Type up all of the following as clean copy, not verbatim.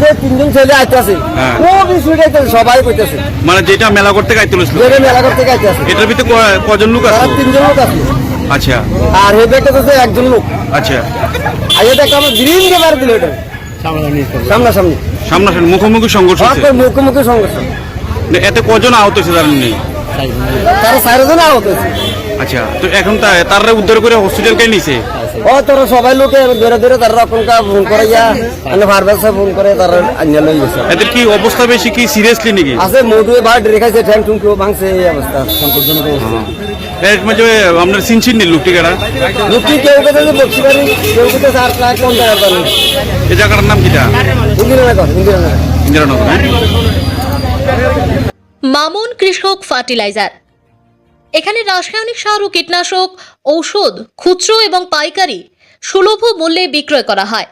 যে তিনজন ছেলে আইতাছে ও বিষয়টা সবাই কইতাছে মানে যেটা মেলা করতে গাইতে লইছিল যেটা মেলা করতে আইতাছে এটার ভিতরে কজন লোক আছে? তিনজন লোক আছে। আচ্ছা আর হে ব্যাগটা তো একজন লোক। আচ্ছা আইয়া দেখ আমার গ্রিন কে মার দিল এটা সামনাসামনি সামনাসামনি মুখোমুখি সংঘর্ষ হচ্ছে। মুখোমুখি সংঘর্ষ। এতে কজন আহত হয়েছে জানেন নেই? তারা 4 জন আহত হয়েছে। আচ্ছা তো এখন তারা উদ্ধার করে হসপিটালকে নিছে? ও তোরা সবাই লোকে ধরে ধরে তারা আপনাকে ফোন করে মানে ফার্মাসে ফোন করে তারা আনিয়ে লই গেছে। এদের কি অবস্থা বেশি কি সিরিয়াসলি নাকি? আছে মোটুয়ে বার রেখাইছে ঠ্যাং ঠুং কেউ ভাঙছে এই অবস্থা সংকটজনক অবস্থা। এর মাঝে আপনার চিনচিন নি লোকটি কারা? লোকটি কেউ কেটে বসতে পারি কেউ কেটে আর প্রায় কোন জায়গা পারি। এই জায়গাটার নাম কিটা? ইন্দিরানগর। মামুন কৃষক ফার্টিলাইজার। এখানে রাসায়নিক সার ও কীটনাশক ঔষধ খুচরো এবং পাইকারি সুলভ মূল্যে বিক্রয় করা হয়।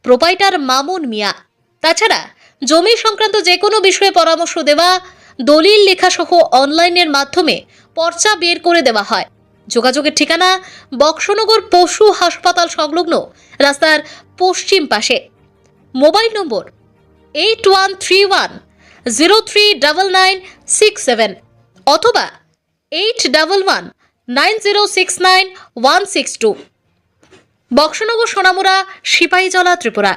প্রোপাইটার মামুন মিয়া। তাছাড়া জমি সংক্রান্ত যে কোনো বিষয়ে পরামর্শ দেওয়া, দলিল লেখা সহ অনলাইনের মাধ্যমে পর্চা বের করে দেওয়া হয়। যোগাযোগের ঠিকানা বক্সনগর পশু হাসপাতাল সংলগ্ন রাস্তার পশ্চিম পাশে। মোবাইল নম্বর 8131039967 অথবা 8119069162। বক্সনগর সোনামুড়া, সিপাহীজলা, ত্রিপুরা।